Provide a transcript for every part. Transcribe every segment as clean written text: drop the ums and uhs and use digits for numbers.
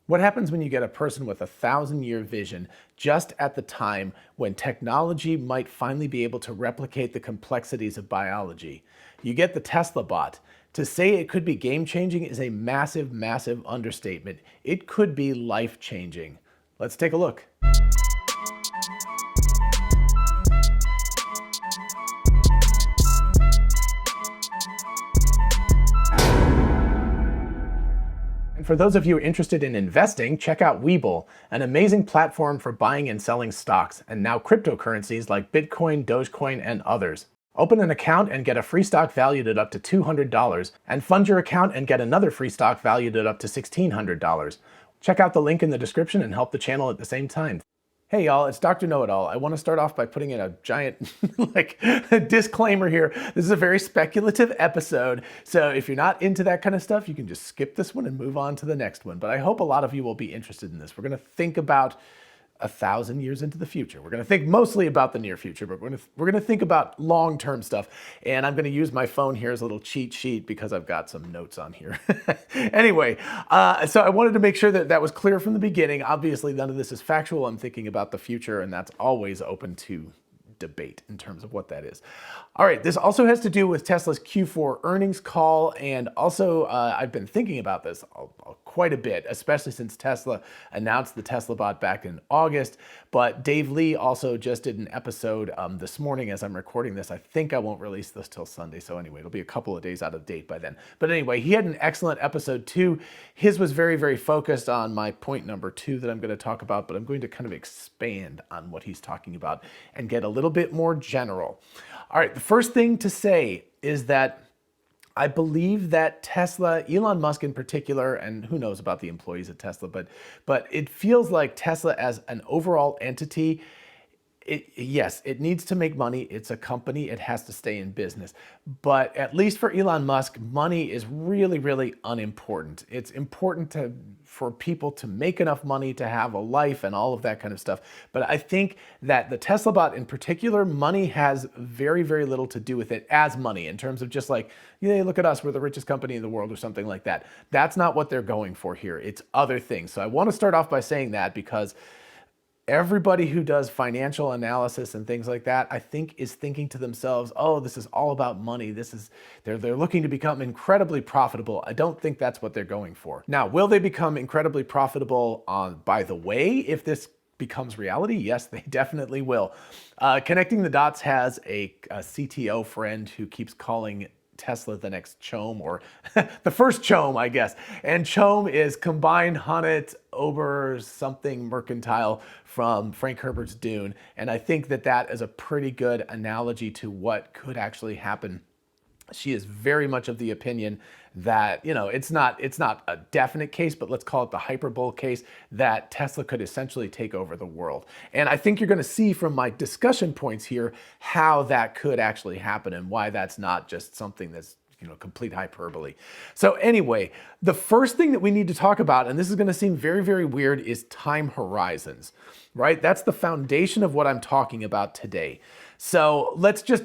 What happens when you get a person with 1,000-year vision just at the time when technology might finally be able to replicate the complexities of biology? You get the TeslaBot. To say it could be game-changing is a massive, massive understatement. It could be life-changing. Let's take a look. And for those of you interested in investing, check out WeBull, an amazing platform for buying and selling stocks, and now cryptocurrencies like Bitcoin, Dogecoin, and others. Open an account and get a free stock valued at up to $200, and fund your account and get another free stock valued at up to $1,600. Check out the link in the description and help the channel at the same time. Hey y'all, it's Dr. Know-It-All. I want to start off by putting in a giant disclaimer here. This is a very speculative episode, so if you're not into that kind of stuff, you can just skip this one and move on to the next one. But I hope a lot of you will be interested in this. We're going to think about 1,000 years into the future. We're going to think mostly about the near future, but we're going to think about long-term stuff. And I'm going to use my phone here as a little cheat sheet because I've got some notes on here. Anyway, so I wanted to make sure that that was clear from the beginning. Obviously, none of this is factual. I'm thinking about the future, and that's always open to debate in terms of what that is. All right, this also has to do with Tesla's Q4 earnings call, and also I've been thinking about this quite a bit, especially since Tesla announced the TeslaBot back in August, but Dave Lee also just did an episode this morning as I'm recording this. I think I won't release this till Sunday, so anyway, it'll be a couple of days out of date by then. But anyway, he had an excellent episode too. His was very, very focused on my point number 2 that I'm going to talk about, but I'm going to kind of expand on what he's talking about and get a little bit more general. All right, the first thing to say is that I believe that Tesla, Elon Musk in particular, and who knows about the employees at Tesla, but it feels like Tesla as an overall entity, yes, it needs to make money. It's a company. It has to stay in business. But at least for Elon Musk, money is really, really unimportant. It's important for people to make enough money to have a life and all of that kind of stuff. But I think that the TeslaBot in particular, money has very, very little to do with it as money in terms of just like, yeah, look at us, we're the richest company in the world or something like that. That's not what they're going for here. It's other things. So I want to start off by saying that because everybody who does financial analysis and things like that, I think, is thinking to themselves, oh, this is all about money. They're looking to become incredibly profitable. I don't think that's what they're going for. Now, will they become incredibly profitable by the way if this becomes reality? Yes, they definitely will. Connecting the Dots has a CTO friend who keeps calling Tesla the next CHOAM, or the first CHOAM, I guess. And CHOAM is Combined Honnet Ober something mercantile from Frank Herbert's Dune. And I think that that is a pretty good analogy to what could actually happen. She is very much of the opinion that, you know, it's not a definite case, but let's call it the hyperbole case, that Tesla could essentially take over the world. And I think you're going to see from my discussion points here how that could actually happen and why that's not just something that's, you know, complete hyperbole. So anyway, the first thing that we need to talk about, and this is going to seem very, very weird, is time horizons, right? That's the foundation of what I'm talking about today. So let's just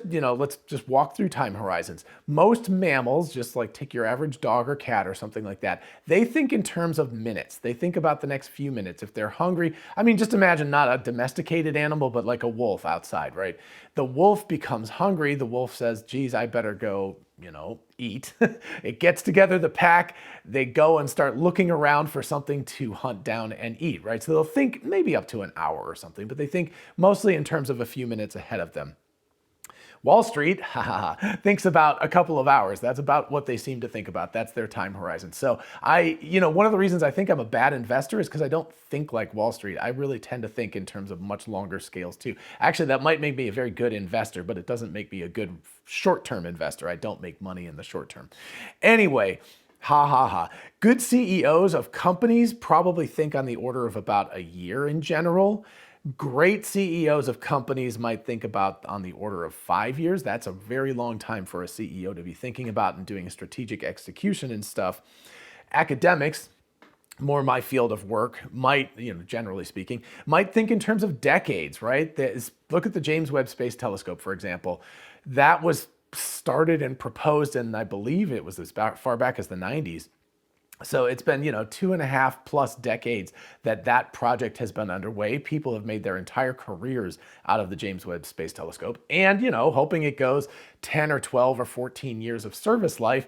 walk through time horizons. Most mammals, just like take your average dog or cat or something like that, they think in terms of minutes. They think about the next few minutes. If they're hungry, I mean, just imagine not a domesticated animal, but like a wolf outside, right? The wolf becomes hungry. The wolf says, geez, I better go, you know, eat. It gets together the pack. They go and start looking around for something to hunt down and eat, right? So they'll think maybe up to an hour or something, but they think mostly in terms of a few minutes ahead of them. Wall Street thinks about a couple of hours. That's about what they seem to think about. That's their time horizon. So one of the reasons I think I'm a bad investor is because I don't think like Wall Street. I really tend to think in terms of much longer scales too. Actually, that might make me a very good investor, but it doesn't make me a good short-term investor. I don't make money in the short term. Anyway, good CEOs of companies probably think on the order of about a year in general. Great CEOs of companies might think about on the order of 5 years. That's a very long time for a CEO to be thinking about and doing strategic execution and stuff. Academics, more my field of work, might, generally speaking, might think in terms of decades, right? Look at the James Webb Space Telescope, for example. That was started and proposed, and I believe it was as far back as the 90s. So it's been, 2.5+ decades that that project has been underway. People have made their entire careers out of the James Webb Space Telescope. And, hoping it goes 10 or 12 or 14 years of service life,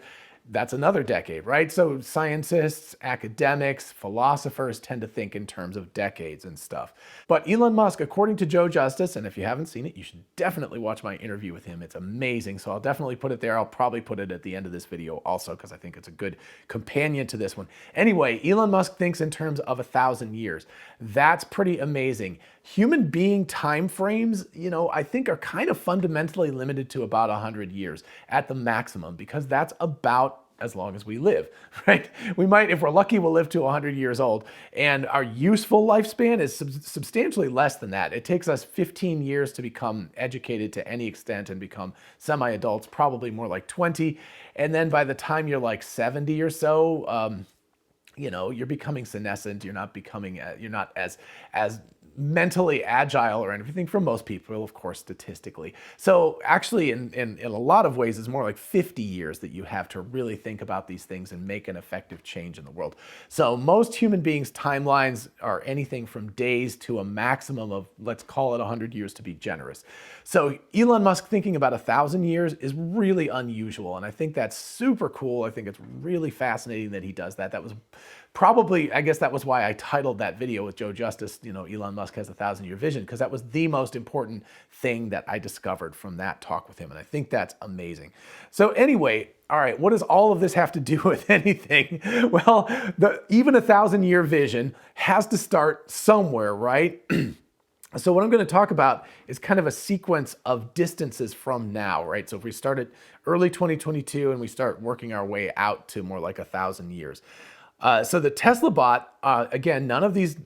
that's another decade, right? So scientists, academics, philosophers tend to think in terms of decades and stuff. But Elon Musk, according to Joe Justice, and if you haven't seen it, you should definitely watch my interview with him. It's amazing. So I'll definitely put it there. I'll probably put it at the end of this video also, because I think it's a good companion to this one. Anyway, Elon Musk thinks in terms of 1,000 years. That's pretty amazing. Human being time frames, I think are kind of fundamentally limited to about 100 years at the maximum, because that's about as long as we live, right? We might, if we're lucky, we'll live to 100 years old. And our useful lifespan is substantially less than that. It takes us 15 years to become educated to any extent and become semi-adults, probably more like 20. And then by the time you're like 70 or so, you're becoming senescent. You're not as mentally agile or anything for most people, of course, statistically. So actually, in a lot of ways, it's more like 50 years that you have to really think about these things and make an effective change in the world. So most human beings' timelines are anything from days to a maximum of, let's call it 100 years to be generous. So Elon Musk thinking about 1,000 years is really unusual. And I think that's super cool. I think it's really fascinating that he does that. That was probably, I guess that was why I titled that video with Joe Justice, Elon Musk has a 1,000-year vision, because that was the most important thing that I discovered from that talk with him. And I think that's amazing. So anyway, all right, what does all of this have to do with anything? Well, even a 1,000-year vision has to start somewhere, right? So what I'm going to talk about is kind of a sequence of distances from now, right? So if we start at early 2022 and we start working our way out to more like 1,000 years. So the TeslaBot, again, none of these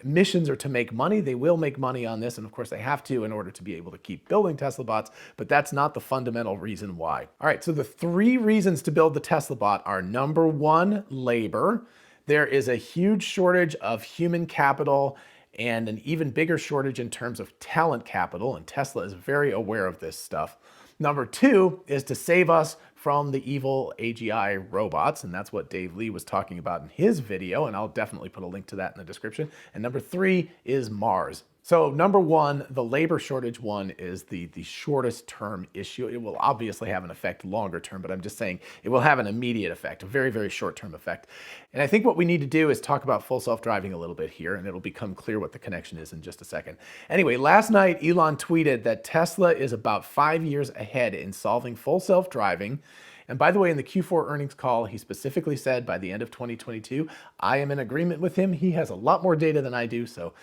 missions are to make money. They will make money on this, and of course they have to in order to be able to keep building TeslaBots, but that's not the fundamental reason why. All right, so the 3 reasons to build the TeslaBot are: number 1, labor. There is a huge shortage of human capital and an even bigger shortage in terms of talent capital, and Tesla is very aware of this stuff. Number 2 is to save us from the evil AGI robots, and that's what Dave Lee was talking about in his video, and I'll definitely put a link to that in the description. And number 3 is Mars. So number 1, the labor shortage one, is the shortest term issue. It will obviously have an effect longer term, but I'm just saying it will have an immediate effect, a very, very short term effect. And I think what we need to do is talk about full self-driving a little bit here, and it'll become clear what the connection is in just a second. Anyway, last night Elon tweeted that Tesla is about 5 years ahead in solving full self-driving. And by the way, in the Q4 earnings call, he specifically said by the end of 2022, I am in agreement with him. He has a lot more data than I do, so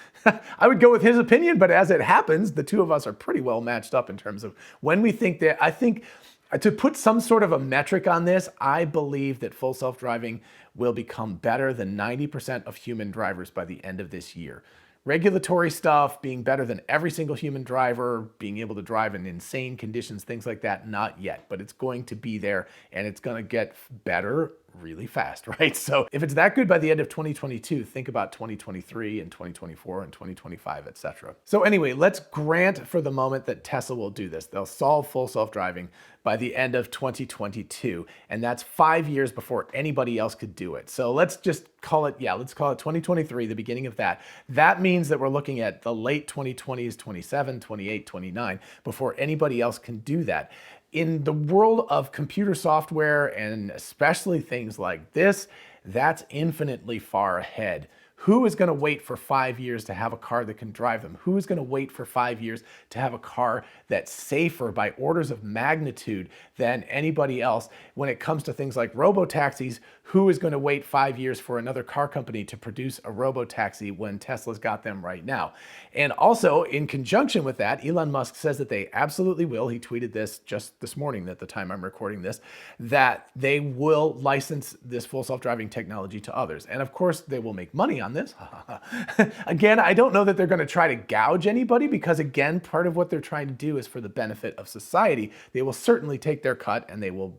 I would go with his opinion, but as it happens, the two of us are pretty well matched up in terms of when we think that. I think to put some sort of a metric on this, I believe that full self-driving will become better than 90% of human drivers by the end of this year. Regulatory stuff, being better than every single human driver, being able to drive in insane conditions, things like that, not yet, but it's going to be there, and it's going to get better really fast, right? So if it's that good by the end of 2022, think about 2023 and 2024 and 2025, etc. So anyway, let's grant for the moment that Tesla will do this. They'll solve full self-driving by the end of 2022, and that's 5 years before anybody else could do it. So let's just call it, let's call it 2023, the beginning of that. That means that we're looking at the late 2020s, 27, 28, 29, before anybody else can do that. In the world of computer software, and especially things like this, that's infinitely far ahead. Who is going to wait for 5 years to have a car that can drive them? Who is going to wait for 5 years to have a car that's safer by orders of magnitude than anybody else? When it comes to things like robo-taxis, who is going to wait 5 years for another car company to produce a robo-taxi when Tesla's got them right now? And also, in conjunction with that, Elon Musk says that they absolutely will. He tweeted this just this morning at the time I'm recording this, that they will license this full self-driving technology to others. And of course, they will make money on this. Again, I don't know that they're going to try to gouge anybody, because again, part of what they're trying to do is for the benefit of society. They will certainly take their cut, and they will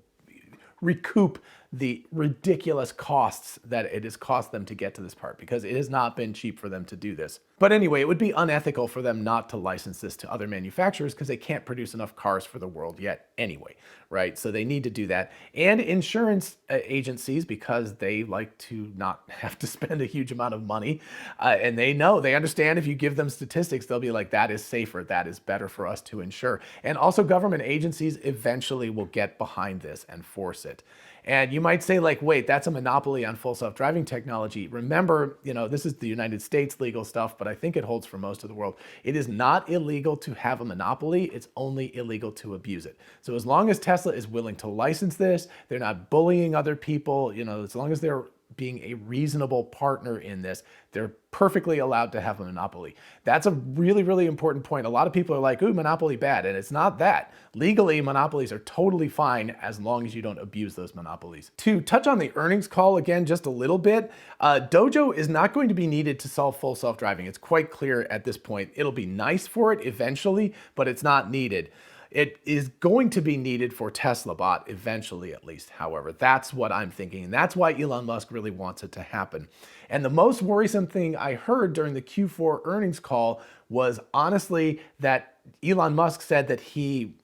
recoup the ridiculous costs that it has cost them to get to this part, because it has not been cheap for them to do this. But anyway, it would be unethical for them not to license this to other manufacturers because they can't produce enough cars for the world yet anyway, right? So they need to do that. And insurance agencies, because they like to not have to spend a huge amount of money, and they understand if you give them statistics, they'll be like, that is safer, that is better for us to insure. And also government agencies eventually will get behind this and force it. And you might say like, wait, that's a monopoly on full self-driving technology. Remember, this is the United States legal stuff, but I think it holds for most of the world. It is not illegal to have a monopoly. It's only illegal to abuse it. So as long as Tesla is willing to license this, they're not bullying other people, as long as they're being a reasonable partner in this, they're perfectly allowed to have a monopoly. That's a really, really important point. A lot of people are like, ooh, monopoly bad. And it's not that. Legally, monopolies are totally fine as long as you don't abuse those monopolies. To touch on the earnings call again, just a little bit, Dojo is not going to be needed to solve full self-driving. It's quite clear at this point. It'll be nice for it eventually, but it's not needed. It is going to be needed for TeslaBot eventually, at least, however. That's what I'm thinking, and that's why Elon Musk really wants it to happen. And the most worrisome thing I heard during the Q4 earnings call was honestly that Elon Musk said that he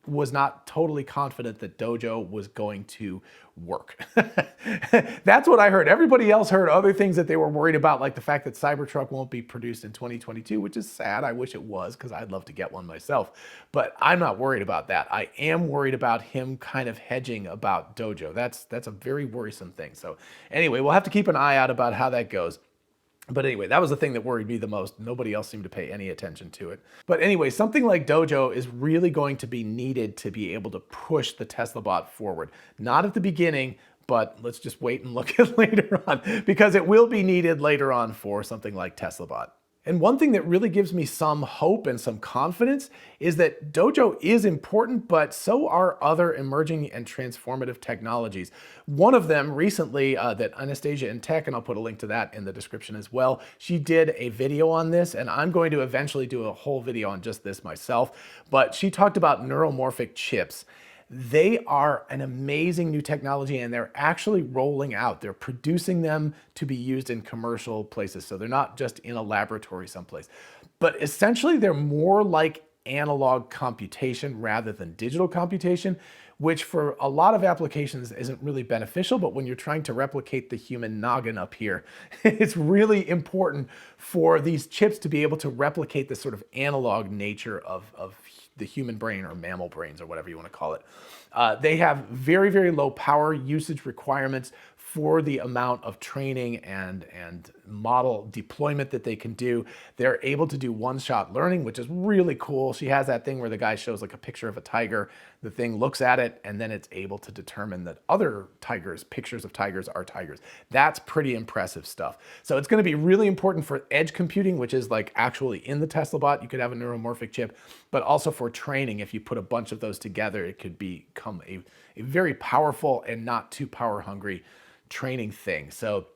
was not totally confident that Dojo was going to work. That's what I heard. Everybody else heard other things that they were worried about, like the fact that Cybertruck won't be produced in 2022, which is sad. I wish it was, because I'd love to get one myself. But I'm not worried about that. I am worried about him kind of hedging about Dojo. That's a very worrisome thing. So anyway, we'll have to keep an eye out about how that goes. But anyway, that was the thing that worried me the most. Nobody else seemed to pay any attention to it. But anyway, something like Dojo is really going to be needed to be able to push the TeslaBot forward. Not at the beginning, but let's just wait and look at later on, because it will be needed later on for something like TeslaBot. And one thing that really gives me some hope and some confidence is that Dojo is important, but so are other emerging and transformative technologies. One of them recently that Anastasia in Tech, and I'll put a link to that in the description as well, she did a video on this, and I'm going to eventually do a whole video on just this myself, but she talked about neuromorphic chips. They are an amazing new technology, and they're actually rolling out. They're producing them to be used in commercial places. So they're not just in a laboratory someplace. But essentially, they're more like analog computation rather than digital computation, which for a lot of applications isn't really beneficial. But when you're trying to replicate the human noggin up here, it's really important for these chips to be able to replicate the sort of analog nature of the human brain, or mammal brains, or whatever you want to call it. They have very, very low power usage requirements for the amount of training and model deployment that they can do. They're able to do one-shot learning, which is really cool. She has that thing where the guy shows like a picture of a tiger, the thing looks at it, and then it's able to determine that other tigers, pictures of tigers, are tigers. That's pretty impressive stuff. So it's going to be really important for edge computing, which is like actually in the TeslaBot. You could have a neuromorphic chip, but also for training. If you put a bunch of those together, it could become a very powerful and not too power hungry training thing. So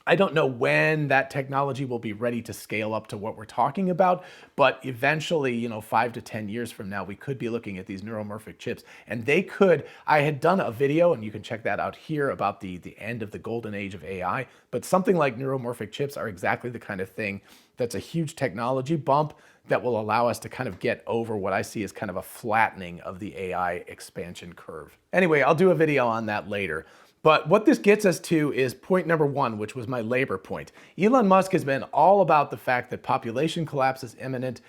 I don't know when that technology will be ready to scale up to what we're talking about, but eventually, 5 to 10 years from now, we could be looking at these neuromorphic chips, and they could, I had done a video, and you can check that out here, about the end of the golden age of AI, but something like neuromorphic chips are exactly the kind of thing that's a huge technology bump that will allow us to kind of get over what I see as kind of a flattening of the AI expansion curve. Anyway, I'll do a video on that later. But what this gets us to is point number one, which was my labor point. Elon Musk has been all about the fact that population collapse is imminent.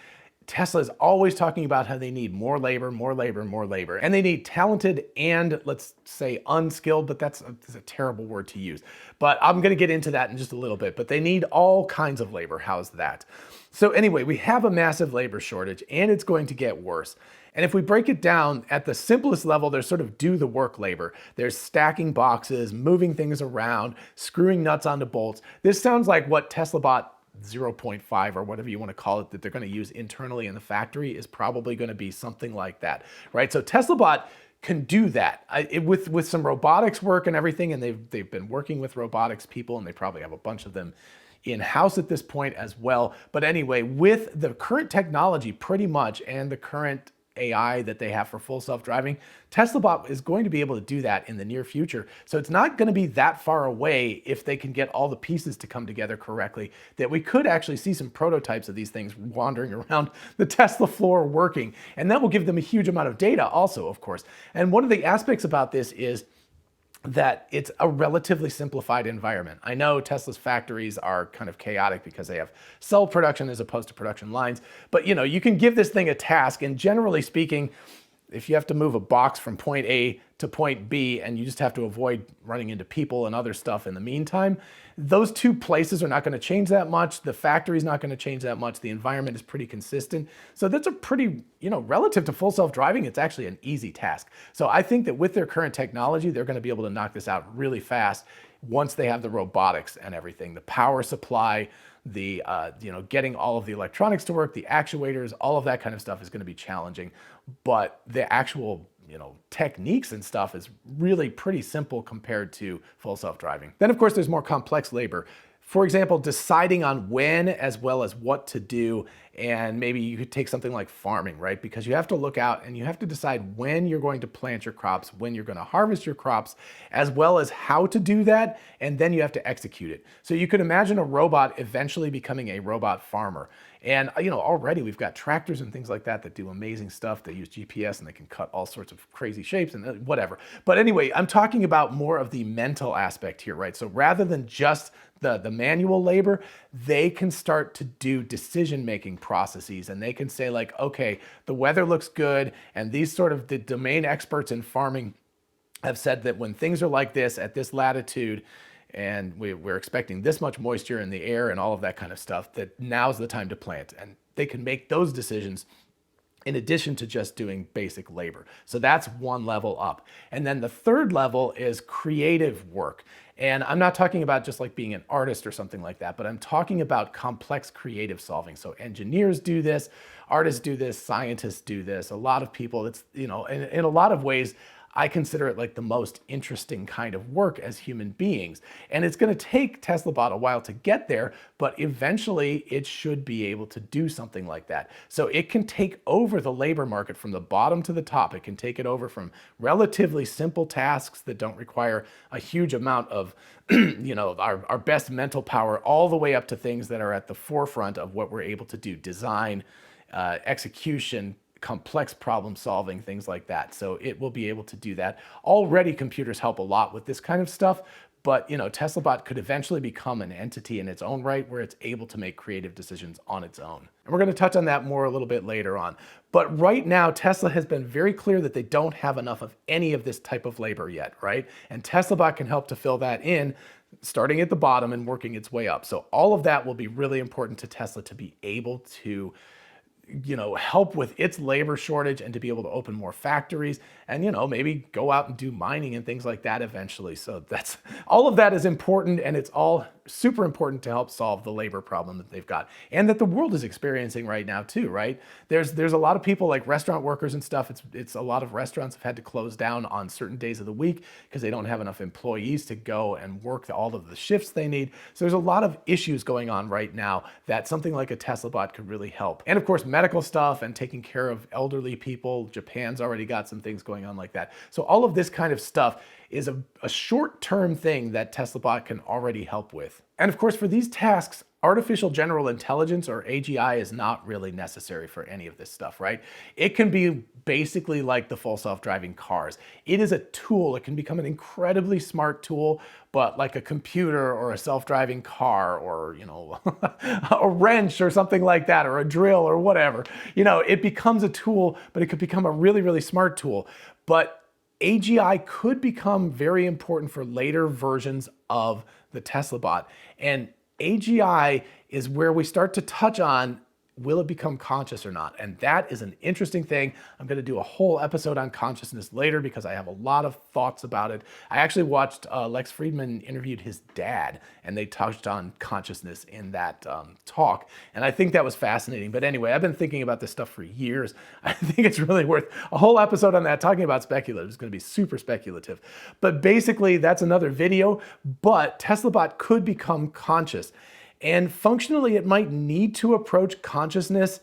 Tesla is always talking about how they need more labor, more labor, more labor. And they need talented and, let's say, unskilled, but that's a terrible word to use. But I'm going to get into that in just a little bit. But they need all kinds of labor. How's that? So anyway, we have a massive labor shortage, and it's going to get worse. And if we break it down at the simplest level, there's sort of do the work labor. There's stacking boxes, moving things around, screwing nuts onto bolts. This sounds like what TeslaBot 0.5 or whatever you want to call it that they're going to use internally in the factory is probably going to be something like that, right? So TeslaBot can do that with some robotics work and everything, and they've been working with robotics people, and they probably have a bunch of them in-house at this point as well. But anyway, with the current technology pretty much, and the current AI that they have for full self-driving, TeslaBot is going to be able to do that in the near future. So it's not going to be that far away if they can get all the pieces to come together correctly, that we could actually see some prototypes of these things wandering around the Tesla floor working. And that will give them a huge amount of data also, of course. And one of the aspects about this is that it's a relatively simplified environment. I know Tesla's factories are kind of chaotic because they have cell production as opposed to production lines, but you can give this thing a task, and generally speaking, if you have to move a box from point A to point B and you just have to avoid running into people and other stuff in the meantime, those two places are not going to change that much. The factory's not going to change that much. The environment is pretty consistent. So that's a pretty, relative to full self-driving, it's actually an easy task. So I think that with their current technology, they're going to be able to knock this out really fast once they have the robotics and everything, the power supply, the getting all of the electronics to work, the actuators, all of that kind of stuff is going to be challenging. But the actual techniques and stuff is really pretty simple compared to full self-driving. Then of course there's more complex labor. For example, deciding on when as well as what to do. And maybe you could take something like farming, right? Because you have to look out and you have to decide when you're going to plant your crops, when you're going to harvest your crops, as well as how to do that. And then you have to execute it. So you could imagine a robot eventually becoming a robot farmer. And already we've got tractors and things like that that do amazing stuff. They use GPS and they can cut all sorts of crazy shapes and whatever. But anyway, I'm talking about more of the mental aspect here, right? So rather than just the manual labor, they can start to do decision-making processes, and they can say like, okay, the weather looks good, and these sort of the domain experts in farming have said that when things are like this at this latitude, and we're expecting this much moisture in the air and all of that kind of stuff, that now's the time to plant. And they can make those decisions in addition to just doing basic labor. So that's one level up. And then the third level is creative work. And I'm not talking about just like being an artist or something like that, but I'm talking about complex creative solving. So engineers do this, artists do this, scientists do this. A lot of people, it's, in a lot of ways, I consider it like the most interesting kind of work as human beings. And it's going to take TeslaBot a while to get there, but eventually it should be able to do something like that. So it can take over the labor market from the bottom to the top. It can take it over from relatively simple tasks that don't require a huge amount of our best mental power, all the way up to things that are at the forefront of what we're able to do: design, execution, complex problem solving, things like that. So it will be able to do that. Already computers help a lot with this kind of stuff, but TeslaBot could eventually become an entity in its own right where it's able to make creative decisions on its own. And we're going to touch on that more a little bit later on. But right now, Tesla has been very clear that they don't have enough of any of this type of labor yet, right? And TeslaBot can help to fill that in, starting at the bottom and working its way up. So all of that will be really important to Tesla to be able to help with its labor shortage and to be able to open more factories and, maybe go out and do mining and things like that eventually. So that's all of that is important, and it's all super important to help solve the labor problem that they've got and that the world is experiencing right now too, right? There's a lot of people like restaurant workers and stuff. It's a lot of restaurants have had to close down on certain days of the week because they don't have enough employees to go and work all of the shifts they need. So there's a lot of issues going on right now that something like a TeslaBot could really help. And of course, medical stuff and taking care of elderly people. Japan's already got some things going on like that. So all of this kind of stuff is a short-term thing that TeslaBot can already help with. And of course, for these tasks, artificial general intelligence, or AGI, is not really necessary for any of this stuff, right? It can be basically like the full self-driving cars. It is a tool. It can become an incredibly smart tool, but like a computer or a self-driving car or, a wrench or something like that, or a drill or whatever, it becomes a tool, but it could become a really, really smart tool. But AGI could become very important for later versions of the TeslaBot. And AGI is where we start to touch on, will it become conscious or not? And that is an interesting thing. I'm going to do a whole episode on consciousness later because I have a lot of thoughts about it. I actually watched Lex Friedman interviewed his dad, and they touched on consciousness in that talk. And I think that was fascinating. But anyway, I've been thinking about this stuff for years. I think it's really worth a whole episode on that, talking about speculative. It's going to be super speculative. But basically, that's another video. But TeslaBot could become conscious. And functionally, it might need to approach consciousness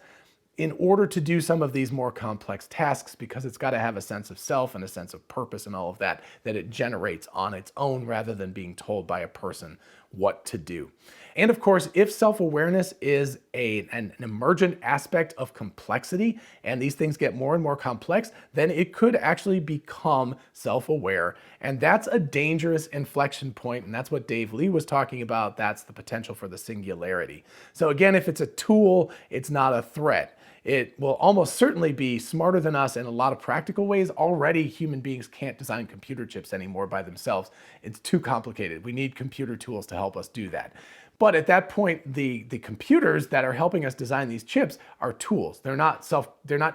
in order to do some of these more complex tasks, because it's got to have a sense of self and a sense of purpose and all of that it generates on its own rather than being told by a person what to do. And of course, if self-awareness is an emergent aspect of complexity and these things get more and more complex, then it could actually become self-aware. And that's a dangerous inflection point. And that's what Dave Lee was talking about. That's the potential for the singularity. So again, if it's a tool, it's not a threat. It will almost certainly be smarter than us in a lot of practical ways. Already, human beings can't design computer chips anymore by themselves. It's too complicated. We need computer tools to help us do that. But at that point, the computers that are helping us design these chips are tools. They're not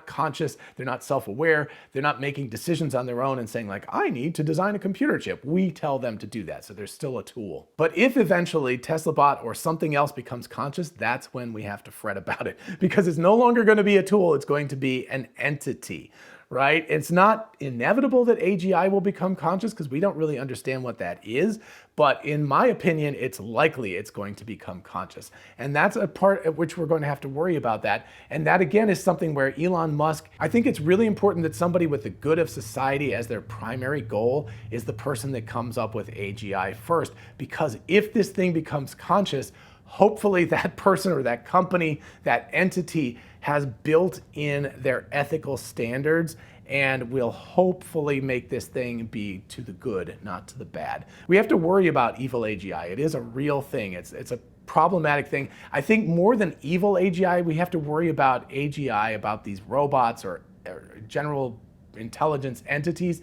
conscious, they're not self-aware, they're not making decisions on their own and saying like, I need to design a computer chip. We tell them to do that, so they're still a tool. But if eventually TeslaBot or something else becomes conscious, that's when we have to fret about it, because it's no longer going to be a tool, it's going to be an entity. Right? It's not inevitable that AGI will become conscious because we don't really understand what that is. But in my opinion, it's likely it's going to become conscious. And that's a part at which we're going to have to worry about that. And that again is something where Elon Musk, I think it's really important that somebody with the good of society as their primary goal is the person that comes up with AGI first. Because if this thing becomes conscious, hopefully that person or that company, that entity has built in their ethical standards and will hopefully make this thing be to the good, not to the bad. We have to worry about evil AGI. It is a real thing. It's a problematic thing. I think more than evil AGI, we have to worry about AGI, about these robots or general intelligence entities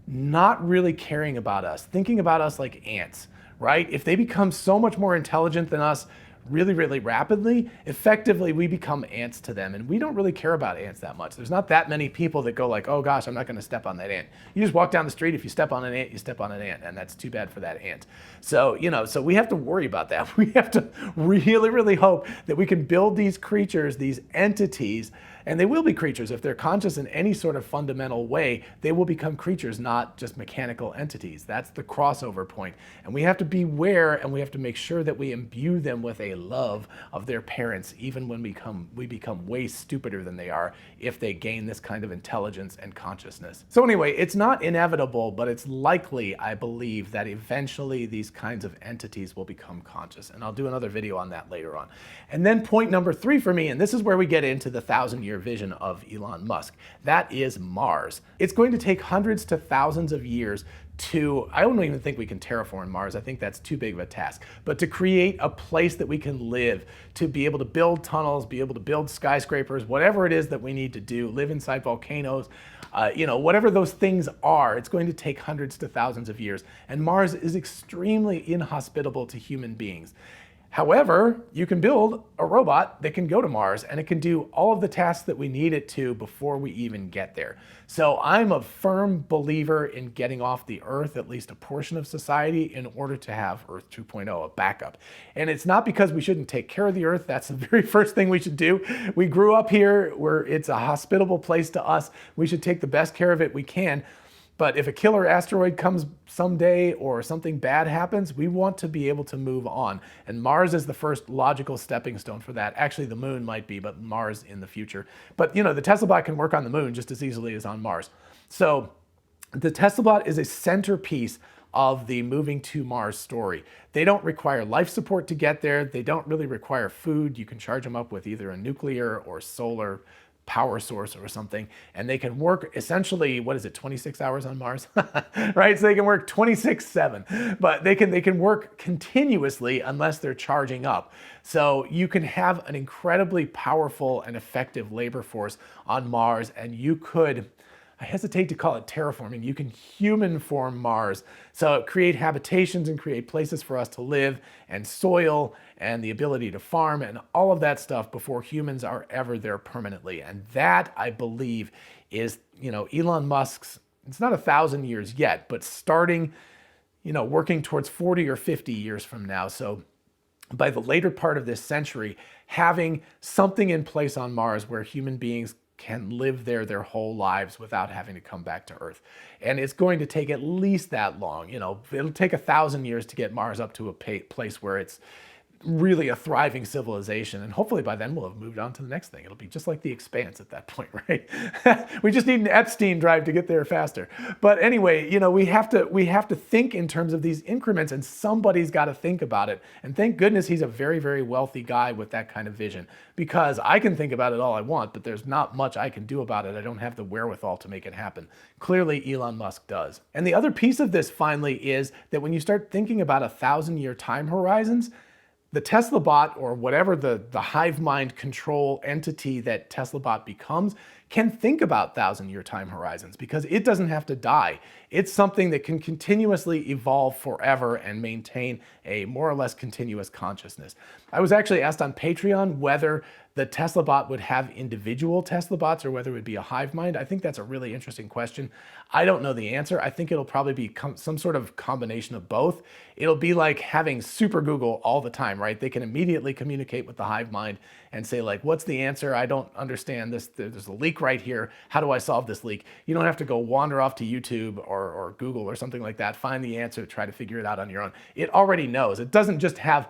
not really caring about us, thinking about us like ants, right? If they become so much more intelligent than us really, really rapidly, effectively we become ants to them, and we don't really care about ants that much. There's not that many people that go like, oh gosh, I'm not going to step on that ant. You just walk down the street, if you step on an ant, you step on an ant, and that's too bad for that ant. So, so we have to worry about that. We have to really, really hope that we can build these creatures, these entities, and they will be creatures. If they're conscious in any sort of fundamental way, they will become creatures, not just mechanical entities. That's the crossover point. And we have to beware, and we have to make sure that we imbue them with a love of their parents, even when we become way stupider than they are if they gain this kind of intelligence and consciousness. So anyway, it's not inevitable, but it's likely, I believe, that eventually these kinds of entities will become conscious. And I'll do another video on that later on. And then point number 3 for me, and this is where we get into the 1,000-year vision of Elon Musk. That is Mars. It's going to take hundreds to thousands of years I don't even think we can terraform Mars. I think that's too big of a task. But to create a place that we can live, to be able to build tunnels, be able to build skyscrapers, whatever it is that we need to do, live inside volcanoes, whatever those things are, it's going to take hundreds to thousands of years. And Mars is extremely inhospitable to human beings. However, you can build a robot that can go to Mars and it can do all of the tasks that we need it to before we even get there. So I'm a firm believer in getting off the Earth, at least a portion of society, in order to have Earth 2.0, a backup. And it's not because we shouldn't take care of the Earth. That's the very first thing we should do. We grew up here where it's a hospitable place to us. We should take the best care of it we can. But if a killer asteroid comes someday or something bad happens, we want to be able to move on. And Mars is the first logical stepping stone for that. Actually, the moon might be, but Mars in the future. But the TeslaBot can work on the moon just as easily as on Mars. So the TeslaBot is a centerpiece of the moving to Mars story. They don't require life support to get there. They don't really require food. You can charge them up with either a nuclear or solar power source or something, and they can work essentially, 26 hours on Mars, right? So they can work 26/7, but they can work continuously unless they're charging up. So you can have an incredibly powerful and effective labor force on Mars, and you could, I hesitate to call it terraforming, you can human form Mars. So create habitations and create places for us to live and soil and the ability to farm and all of that stuff before humans are ever there permanently. And that, I believe, is, Elon Musk's, it's not 1,000 years yet, but starting, working towards 40 or 50 years from now. So by the later part of this century, having something in place on Mars where human beings can live there their whole lives without having to come back to Earth. And it's going to take at least that long. It'll take 1,000 years to get Mars up to a place where it's really a thriving civilization. And hopefully by then we'll have moved on to the next thing. It'll be just like the Expanse at that point, right? We just need an Epstein drive to get there faster. But anyway, we have to think in terms of these increments, and somebody's got to think about it. And thank goodness he's a very, very wealthy guy with that kind of vision, because I can think about it all I want, but there's not much I can do about it. I don't have the wherewithal to make it happen. Clearly Elon Musk does. And the other piece of this finally is that when you start thinking about 1,000-year time horizons, the TeslaBot, or whatever the hive mind control entity that TeslaBot becomes, can think about 1,000-year time horizons, because it doesn't have to die. It's something that can continuously evolve forever and maintain a more or less continuous consciousness. I was actually asked on Patreon whether the TeslaBot would have individual TeslaBots or whether it would be a hive mind. I think that's a really interesting question. I don't know the answer. I think it'll probably be some sort of combination of both. It'll be like having super Google all the time, right? They can immediately communicate with the hive mind and say, like, what's the answer? I don't understand this. There's a leak right here. How do I solve this leak? You don't have to go wander off to YouTube or Google or something like that, find the answer, try to figure it out on your own. It already knows. It doesn't just have,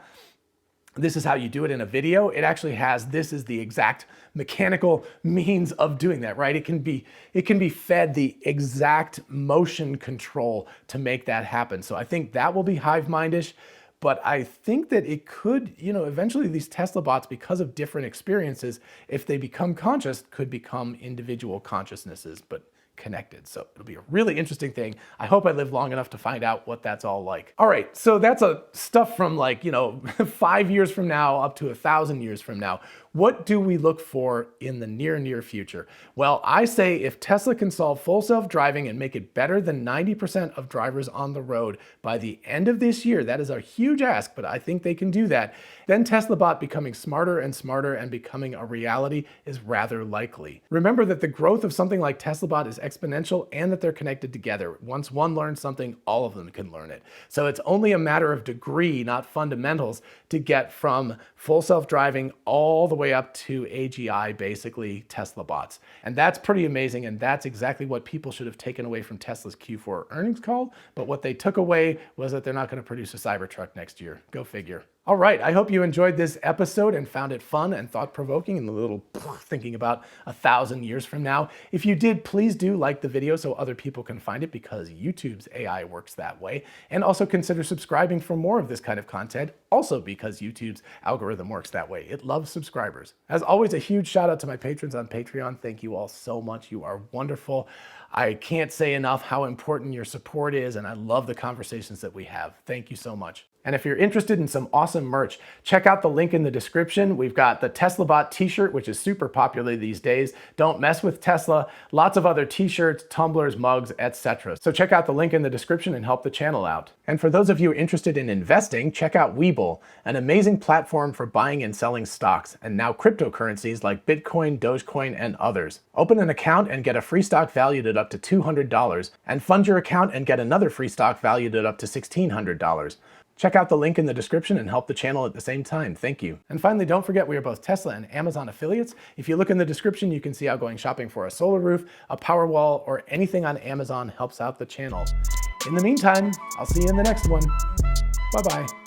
this is how you do it in a video. It actually has, this is the exact mechanical means of doing that, right? It can be fed the exact motion control to make that happen. So I think that will be hive mindish, but I think that it could, eventually these Tesla bots, because of different experiences, if they become conscious, could become individual consciousnesses, but connected. So it'll be a really interesting thing. I hope I live long enough to find out what that's all like. All right, so that's stuff from 5 years from now up to 1,000 years from now. What do we look for in the near future? Well, I say if Tesla can solve full self-driving and make it better than 90% of drivers on the road by the end of this year, that is a huge ask, but I think they can do that, then TeslaBot becoming smarter and smarter and becoming a reality is rather likely. Remember that the growth of something like TeslaBot is exponential and that they're connected together. Once one learns something, all of them can learn it. So it's only a matter of degree, not fundamentals, to get from full self-driving all the way up to AGI, basically Tesla bots. And that's pretty amazing, and that's exactly what people should have taken away from Tesla's Q4 earnings call, but what they took away was that they're not going to produce a Cybertruck next year. Go figure. All right, I hope you enjoyed this episode and found it fun and thought-provoking and a little thinking about 1,000 years from now. If you did, please do like the video so other people can find it, because YouTube's AI works that way. And also consider subscribing for more of this kind of content, also because YouTube's algorithm works that way. It loves subscribers. As always, a huge shout out to my patrons on Patreon. Thank you all so much. You are wonderful. I can't say enough how important your support is, and I love the conversations that we have. Thank you so much. And if you're interested in some awesome merch, check out the link in the description. We've got the TeslaBot t-shirt, which is super popular these days. Don't mess with Tesla. Lots of other t-shirts, tumblers, mugs, etc. So check out the link in the description and help the channel out. And for those of you interested in investing, check out WeBull, an amazing platform for buying and selling stocks, and now cryptocurrencies like Bitcoin, Dogecoin, and others. Open an account and get a free stock valued at up to $200, and fund your account and get another free stock valued at up to $1,600. Check out the link in the description and help the channel at the same time. Thank you. And finally, don't forget we are both Tesla and Amazon affiliates. If you look in the description, you can see how going shopping for a solar roof, a power wall, or anything on Amazon helps out the channel. In the meantime, I'll see you in the next one. Bye-bye.